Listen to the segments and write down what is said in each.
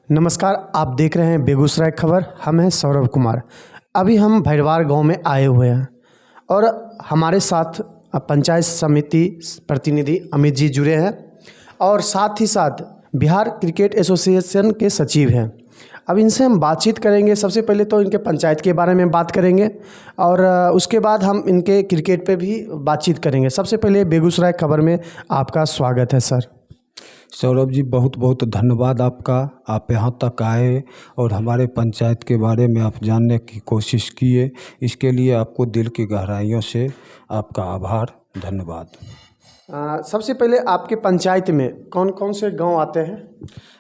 नमस्कार, आप देख रहे हैं बेगूसराय खबर। हम हैं सौरभ कुमार। अभी हम भैरवार गांव में आए हुए हैं और हमारे साथ पंचायत समिति प्रतिनिधि अमित जी जुड़े हैं और साथ ही साथ बिहार क्रिकेट एसोसिएशन के सचिव हैं। अब इनसे हम बातचीत करेंगे। सबसे पहले तो इनके पंचायत के बारे में बात करेंगे और उसके बाद हम इनके क्रिकेट पे भी बातचीत करेंगे। सबसे पहले बेगूसराय खबर में आपका स्वागत है सर। सौरभ जी, बहुत बहुत धन्यवाद आपका। आप यहाँ तक आए और हमारे पंचायत के बारे में आप जानने की कोशिश किए, इसके लिए आपको दिल की गहराइयों से आपका आभार, धन्यवाद। सबसे पहले आपके पंचायत में कौन कौन से गांव आते हैं?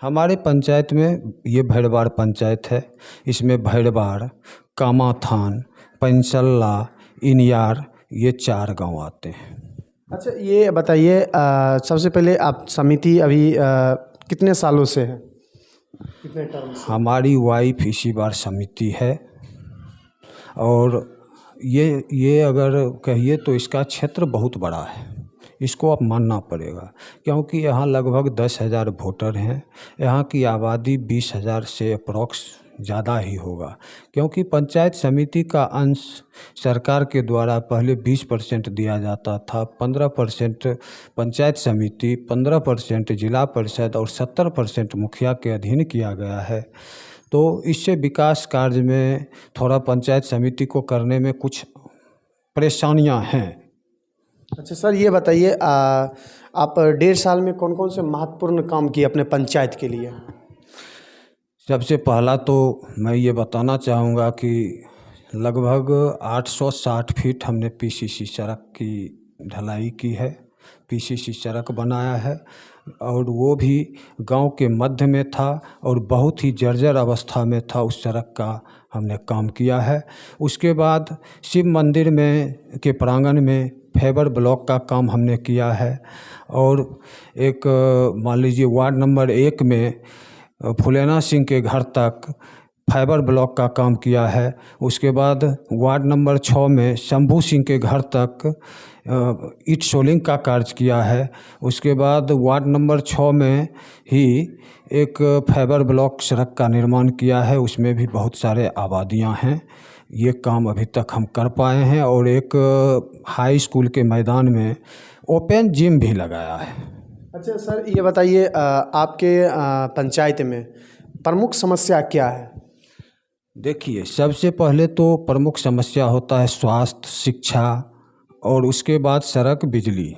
हमारे पंचायत में ये भैरवार पंचायत है। इसमें भैरवार, कामाथान, पंचल्ला, इनियार, ये 4 गांव आते हैं। अच्छा, ये बताइए, सबसे पहले आप समिति अभी कितने सालों से है, कितने टर्म से? हमारी वाइफ इसी बार समिति है और ये अगर कहिए तो इसका क्षेत्र बहुत बड़ा है, इसको अब मानना पड़ेगा, क्योंकि यहाँ लगभग 10,000 वोटर हैं। यहाँ की आबादी 20,000 से अप्रॉक्स ज़्यादा ही होगा, क्योंकि पंचायत समिति का अंश सरकार के द्वारा पहले 20% दिया जाता था। 15% पंचायत समिति, 15% जिला परिषद और 70% मुखिया के अधीन किया गया है। तो इससे विकास कार्य में थोड़ा पंचायत समिति को करने में कुछ परेशानियां हैं। अच्छा सर, ये बताइए, आप 1.5 साल में कौन कौन से महत्वपूर्ण काम किए अपने पंचायत के लिए? सबसे पहला तो मैं ये बताना चाहूँगा कि लगभग 860 फीट हमने पीसीसी सड़क की ढलाई की है, पीसीसी सड़क बनाया है और वो भी गांव के मध्य में था और बहुत ही जर्जर अवस्था में था। उस सड़क का हमने काम किया है। उसके बाद शिव मंदिर में के प्रांगण में फाइबर ब्लॉक का काम हमने किया है और एक मान लीजिए वार्ड नंबर 1 में फुलेना सिंह के घर तक फाइबर ब्लॉक का काम किया है। उसके बाद वार्ड नंबर 6 में शंभू सिंह के घर तक ईट सोलिंग का कार्य किया है। उसके बाद वार्ड नंबर 6 में ही एक फाइबर ब्लॉक सड़क का निर्माण किया है, उसमें भी बहुत सारे आबादियां हैं। ये काम अभी तक हम कर पाए हैं और एक हाई स्कूल के मैदान में ओपन जिम भी लगाया है। अच्छा सर, ये बताइए, आपके पंचायत में प्रमुख समस्या क्या है? देखिए, सबसे पहले तो प्रमुख समस्या होता है स्वास्थ्य, शिक्षा और उसके बाद सड़क, बिजली।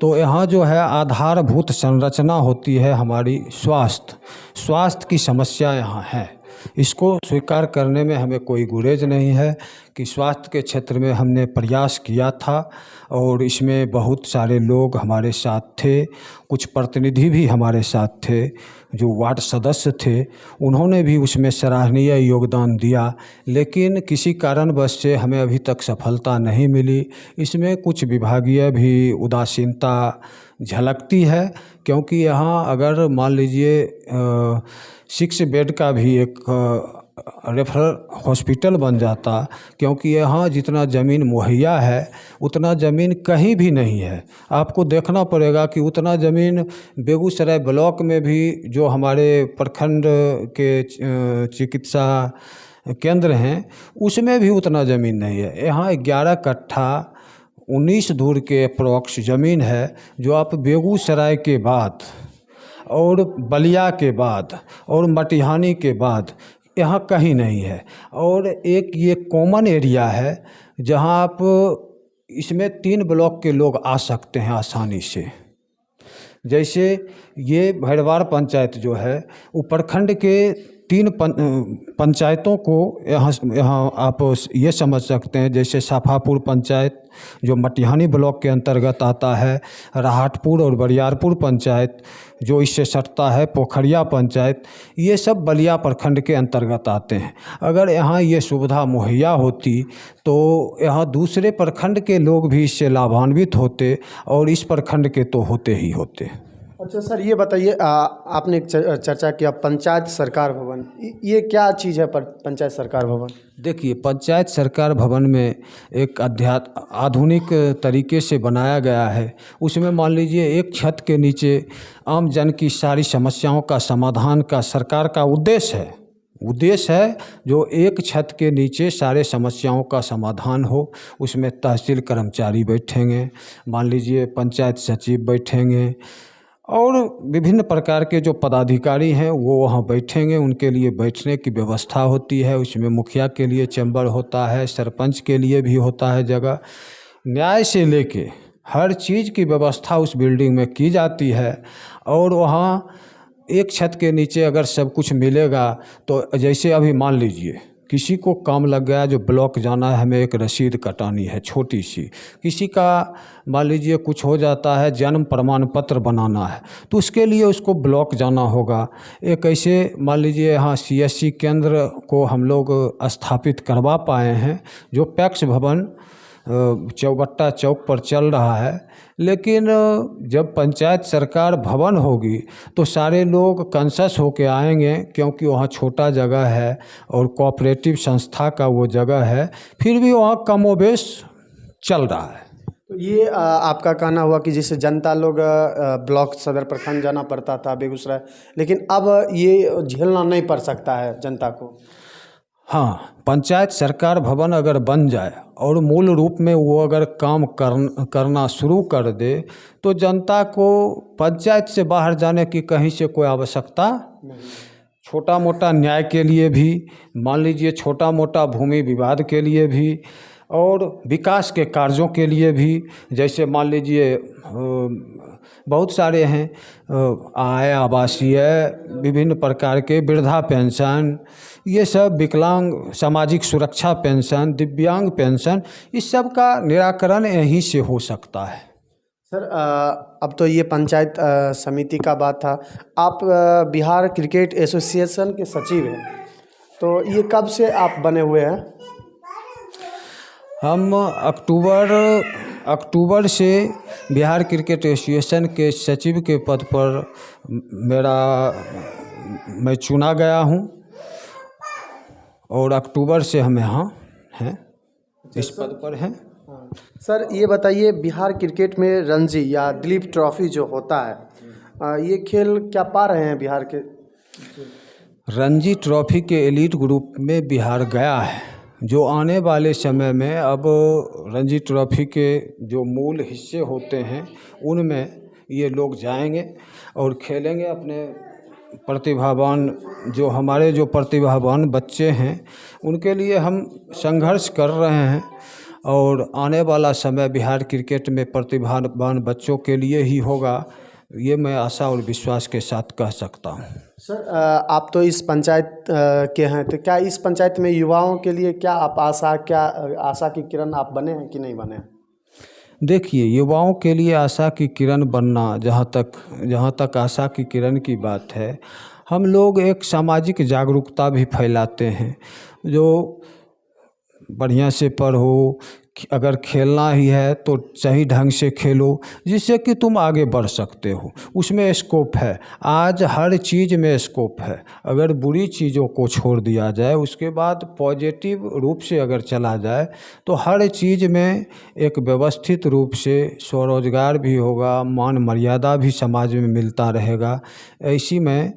तो यहाँ जो है आधारभूत संरचना होती है हमारी स्वास्थ्य की समस्या यहाँ है। इसको स्वीकार करने में हमें कोई गुरेज नहीं है कि स्वास्थ्य के क्षेत्र में हमने प्रयास किया था और इसमें बहुत सारे लोग हमारे साथ थे, कुछ प्रतिनिधि भी हमारे साथ थे, जो वार्ड सदस्य थे, उन्होंने भी उसमें सराहनीय योगदान दिया, लेकिन किसी कारणवश से हमें अभी तक सफलता नहीं मिली। इसमें कुछ विभागीय भी उदासीनता झलकती है, क्योंकि यहाँ अगर मान लीजिए 6 बेड का भी एक रेफरल हॉस्पिटल बन जाता, क्योंकि यहाँ जितना ज़मीन मुहैया है उतना ज़मीन कहीं भी नहीं है। आपको देखना पड़ेगा कि उतना ज़मीन बेगूसराय ब्लॉक में भी, जो हमारे प्रखंड के चिकित्सा केंद्र हैं, उसमें भी उतना ज़मीन नहीं है। यहाँ 11 कट्ठा 19 धूर के अप्रॉक्स ज़मीन है, जो आप बेगूसराय के बाद और बलिया के बाद और मटिहानी के बाद यहाँ कहीं नहीं है। और एक ये कॉमन एरिया है जहाँ आप इसमें 3 ब्लॉक के लोग आ सकते हैं आसानी से। जैसे ये भैरवार पंचायत जो है, वो प्रखंड के 3 पंचायतों को यहाँ आप ये समझ सकते हैं। जैसे साफापुर पंचायत जो मटिहानी ब्लॉक के अंतर्गत आता है, राहटपुर और बरियारपुर पंचायत जो इससे सटता है, पोखरिया पंचायत, ये सब बलिया प्रखंड के अंतर्गत आते हैं। अगर यहाँ ये सुविधा मुहैया होती तो यहाँ दूसरे प्रखंड के लोग भी इससे लाभान्वित होते और इस प्रखंड के तो होते ही होते। अच्छा सर, ये बताइए, आपने एक चर्चा किया पंचायत सरकार भवन, ये क्या चीज़ है पंचायत सरकार भवन? देखिए, पंचायत सरकार भवन में एक आधुनिक तरीके से बनाया गया है। उसमें मान लीजिए एक छत के नीचे आम जन की सारी समस्याओं का समाधान का सरकार का उद्देश्य है जो एक छत के नीचे सारे समस्याओं का समाधान हो। उसमें तहसील कर्मचारी बैठेंगे, मान लीजिए पंचायत सचिव बैठेंगे और विभिन्न प्रकार के जो पदाधिकारी हैं वो वहाँ बैठेंगे। उनके लिए बैठने की व्यवस्था होती है। उसमें मुखिया के लिए चैम्बर होता है, सरपंच के लिए भी होता है जगह। न्याय से लेके हर चीज़ की व्यवस्था उस बिल्डिंग में की जाती है। और वहाँ एक छत के नीचे अगर सब कुछ मिलेगा तो जैसे अभी मान लीजिए किसी को काम लग गया, जो ब्लॉक जाना है, हमें एक रसीद कटानी है छोटी सी, किसी का मान लीजिए कुछ हो जाता है, जन्म प्रमाण पत्र बनाना है, तो उसके लिए उसको ब्लॉक जाना होगा। एक ऐसे मान लीजिए यहाँ CSC केंद्र को हम लोग स्थापित करवा पाए हैं जो पैक्स भवन चौबट्टा चौक पर चल रहा है। लेकिन जब पंचायत सरकार भवन होगी तो सारे लोग कंसस होके आएंगे, क्योंकि वहाँ छोटा जगह है और कोऑपरेटिव संस्था का वो जगह है। फिर भी वहाँ कमोबेश चल रहा है। तो ये आपका कहना हुआ कि जैसे जनता लोग ब्लॉक सदर प्रखंड जाना पड़ता था बेगूसराय, लेकिन अब ये झेलना नहीं पड़ सकता है जनता को। हाँ, पंचायत सरकार भवन अगर बन जाए और मूल रूप में वो अगर काम करना शुरू कर दे तो जनता को पंचायत से बाहर जाने की कहीं से कोई आवश्यकता नहीं। छोटा मोटा न्याय के लिए भी, मान लीजिए छोटा मोटा भूमि विवाद के लिए भी और विकास के कार्यों के लिए भी, जैसे मान लीजिए बहुत सारे हैं, आवासीय, विभिन्न प्रकार के वृद्धा पेंशन, ये सब विकलांग सामाजिक सुरक्षा पेंशन, दिव्यांग पेंशन, इस सब का निराकरण यहीं से हो सकता है। सर, अब तो ये पंचायत समिति का बात था। आप बिहार क्रिकेट एसोसिएशन के सचिव हैं, तो ये कब से आप बने हुए हैं? हम अक्टूबर से बिहार क्रिकेट एसोसिएशन के सचिव के पद पर मैं चुना गया हूँ और अक्टूबर से हम यहाँ हैं, इस पद पर हैं। सर, ये बताइए, बिहार क्रिकेट में रणजी या दिलीप ट्रॉफी जो होता है, ये खेल क्या पा रहे हैं बिहार के? रणजी ट्रॉफी के एलीट ग्रुप में बिहार गया है। जो आने वाले समय में अब रणजी ट्रॉफी के जो मूल हिस्से होते हैं उनमें ये लोग जाएंगे और खेलेंगे। अपने प्रतिभावान जो प्रतिभावान बच्चे हैं उनके लिए हम संघर्ष कर रहे हैं और आने वाला समय बिहार क्रिकेट में प्रतिभावान बच्चों के लिए ही होगा, ये मैं आशा और विश्वास के साथ कह सकता हूँ। सर, आप तो इस पंचायत के हैं, तो क्या इस पंचायत में युवाओं के लिए क्या आप आशा की किरण आप बने हैं कि नहीं बने हैं? देखिए, युवाओं के लिए आशा की किरण बनना, जहाँ तक आशा की किरण की बात है, हम लोग एक सामाजिक जागरूकता भी फैलाते हैं। जो बढ़िया से पढ़ो, अगर खेलना ही है तो सही ढंग से खेलो जिससे कि तुम आगे बढ़ सकते हो। उसमें स्कोप है, आज हर चीज़ में स्कोप है। अगर बुरी चीज़ों को छोड़ दिया जाए, उसके बाद पॉजिटिव रूप से अगर चला जाए तो हर चीज़ में एक व्यवस्थित रूप से स्वरोजगार भी होगा, मान मर्यादा भी समाज में मिलता रहेगा। ऐसी मैं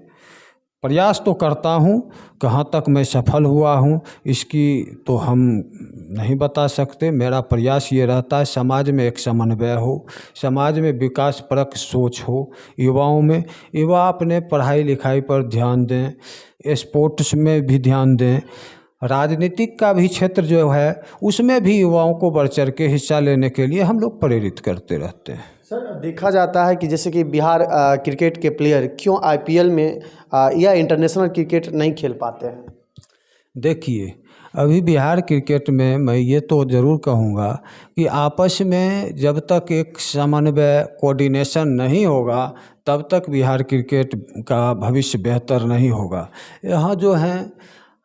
प्रयास तो करता हूँ, कहाँ तक मैं सफल हुआ हूँ इसकी तो हम नहीं बता सकते। मेरा प्रयास ये रहता है समाज में एक समन्वय हो, समाज में विकास परक सोच हो, युवा अपने पढ़ाई लिखाई पर ध्यान दें, स्पोर्ट्स में भी ध्यान दें, राजनीतिक का भी क्षेत्र जो है उसमें भी युवाओं को बढ़ चढ़ के हिस्सा लेने के लिए हम लोग प्रेरित करते रहते हैं। सर, देखा जाता है कि जैसे कि बिहार क्रिकेट के प्लेयर क्यों IPL में या इंटरनेशनल क्रिकेट नहीं खेल पाते हैं? देखिए, अभी बिहार क्रिकेट में मैं ये तो ज़रूर कहूँगा कि आपस में जब तक एक समन्वय कोऑर्डिनेशन नहीं होगा तब तक बिहार क्रिकेट का भविष्य बेहतर नहीं होगा। यहाँ जो हैं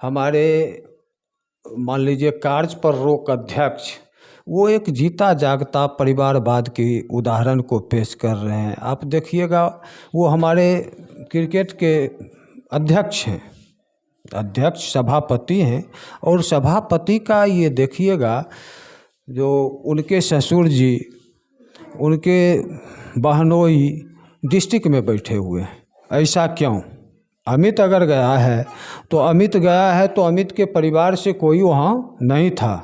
हमारे मान लीजिए कार्य पर रोक अध्यक्ष, वो एक जीता जागता परिवारवाद की उदाहरण को पेश कर रहे हैं। आप देखिएगा, वो हमारे क्रिकेट के अध्यक्ष हैं, अध्यक्ष सभापति हैं, और सभापति का ये देखिएगा, जो उनके ससुर जी, उनके बहनोई डिस्ट्रिक्ट में बैठे हुए हैं। ऐसा क्यों? अमित अगर गया है तो अमित के परिवार से कोई वहाँ नहीं था।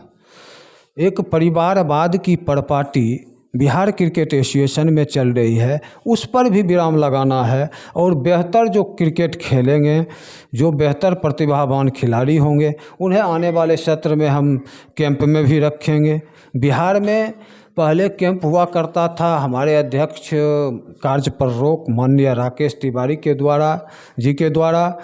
एक परिवारवाद की परिपाटी बिहार क्रिकेट एसोसिएशन में चल रही है, उस पर भी विराम लगाना है। और बेहतर जो क्रिकेट खेलेंगे, जो बेहतर प्रतिभावान खिलाड़ी होंगे, उन्हें आने वाले सत्र में हम कैंप में भी रखेंगे। बिहार में पहले कैंप हुआ करता था, हमारे अध्यक्ष कार्य प्ररोक माननीय राकेश तिवारी के द्वारा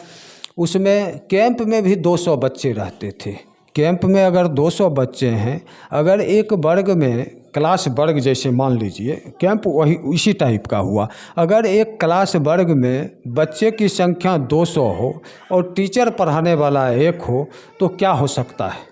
उसमें कैंप में भी 200 बच्चे रहते थे। कैंप में अगर 200 बच्चे हैं, अगर एक वर्ग में क्लास वर्ग, जैसे मान लीजिए कैंप वही इसी टाइप का हुआ, अगर एक क्लास वर्ग में बच्चे की संख्या 200 हो और टीचर पढ़ाने वाला 1 हो, तो क्या हो सकता है?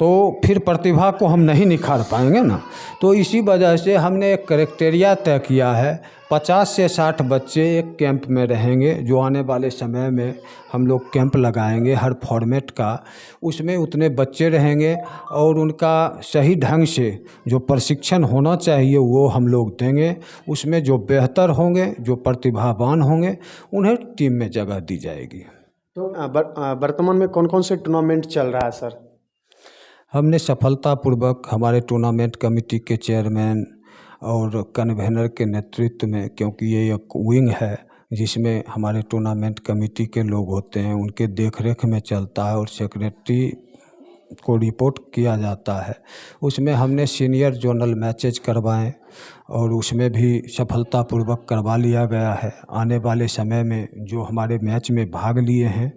तो फिर प्रतिभा को हम नहीं निखार पाएंगे ना। तो इसी वजह से हमने एक क्राइटेरिया तय किया है, 50 से 60 बच्चे एक कैंप में रहेंगे, जो आने वाले समय में हम लोग कैंप लगाएंगे हर फॉर्मेट का, उसमें उतने बच्चे रहेंगे और उनका सही ढंग से जो प्रशिक्षण होना चाहिए वो हम लोग देंगे। उसमें जो बेहतर होंगे, जो प्रतिभावान होंगे, उन्हें टीम में जगह दी जाएगी। तो वर्तमान में कौन कौन से टूर्नामेंट चल रहा है सर? हमने सफलतापूर्वक हमारे टूर्नामेंट कमेटी के चेयरमैन और कन्वेनर के नेतृत्व में, क्योंकि ये एक विंग है जिसमें हमारे टूर्नामेंट कमेटी के लोग होते हैं, उनके देखरेख में चलता है और सेक्रेटरी को रिपोर्ट किया जाता है। उसमें हमने सीनियर जोनल मैचेज करवाएं और उसमें भी सफलतापूर्वक करवा लिया गया है। आने वाले समय में जो हमारे मैच में भाग लिए हैं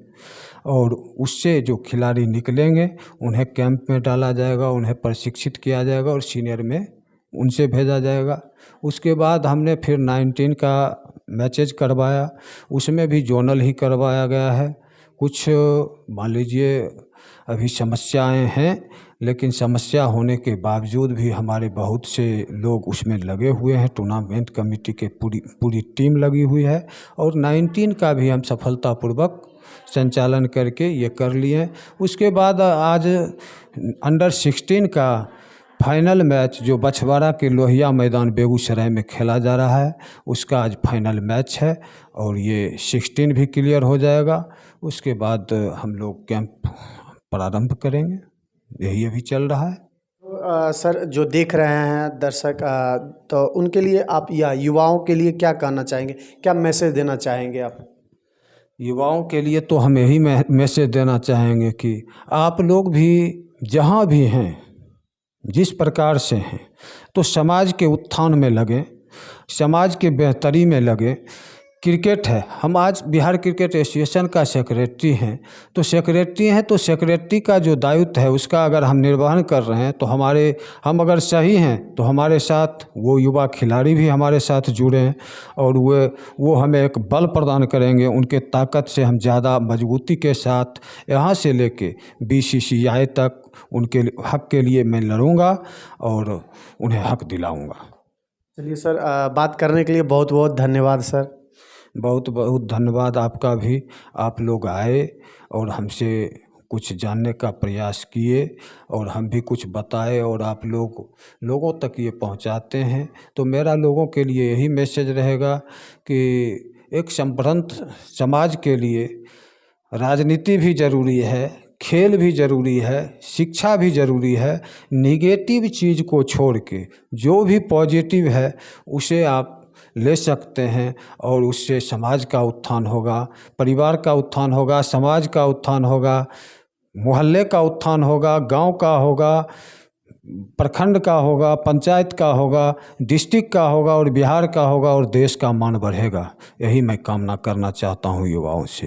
और उससे जो खिलाड़ी निकलेंगे, उन्हें कैंप में डाला जाएगा, उन्हें प्रशिक्षित किया जाएगा और सीनियर में उनसे भेजा जाएगा। उसके बाद हमने फिर 19 का मैचेज करवाया, उसमें भी जोनल ही करवाया गया है। कुछ मान लीजिए अभी समस्याएं हैं, लेकिन समस्या होने के बावजूद भी हमारे बहुत से लोग उसमें लगे हुए हैं। टूर्नामेंट कमेटी के पूरी टीम लगी हुई है और 19 का भी हम सफलतापूर्वक संचालन करके ये कर लिए। उसके बाद आज अंडर 16 का फाइनल मैच जो बछवाड़ा के लोहिया मैदान बेगूसराय में खेला जा रहा है, उसका आज फाइनल मैच है और ये 16 भी क्लियर हो जाएगा। उसके बाद हम लोग कैंप प्रारंभ करेंगे। यही अभी चल रहा है। सर, जो देख रहे हैं दर्शक, तो उनके लिए आप या युवाओं के लिए क्या कहना चाहेंगे, क्या मैसेज देना चाहेंगे आप? युवाओं के लिए तो हम यही मैसेज देना चाहेंगे कि आप लोग भी जहाँ भी हैं, जिस प्रकार से हैं, तो समाज के उत्थान में लगें, समाज के बेहतरी में लगें। क्रिकेट है, हम आज बिहार क्रिकेट एसोसिएशन का सेक्रेटरी हैं, तो सेक्रेटरी का जो दायित्व है उसका अगर हम निर्वहन कर रहे हैं, तो हम अगर सही हैं तो हमारे साथ वो युवा खिलाड़ी भी हमारे साथ जुड़े हैं और वो हमें एक बल प्रदान करेंगे। उनके ताकत से हम ज़्यादा मजबूती के साथ यहाँ से लेके BCCI तक उनके हक के लिए मैं लड़ूंगा और उन्हें हक दिलाऊंगा। चलिए सर, बात करने के लिए बहुत बहुत धन्यवाद सर। बहुत बहुत धन्यवाद आपका भी। आप लोग आए और हमसे कुछ जानने का प्रयास किए और हम भी कुछ बताए और आप लोगों तक ये पहुंचाते हैं। तो मेरा लोगों के लिए यही मैसेज रहेगा कि एक संभ्रांत समाज के लिए राजनीति भी ज़रूरी है, खेल भी ज़रूरी है, शिक्षा भी ज़रूरी है। निगेटिव चीज़ को छोड़ के जो भी पॉजिटिव है उसे आप ले सकते हैं और उससे समाज का उत्थान होगा, परिवार का उत्थान होगा, समाज का उत्थान होगा, मोहल्ले का उत्थान होगा, गांव का होगा, प्रखंड का होगा, पंचायत का होगा, डिस्ट्रिक्ट का होगा और बिहार का होगा और देश का मान बढ़ेगा। यही मैं कामना करना चाहता हूं युवाओं से।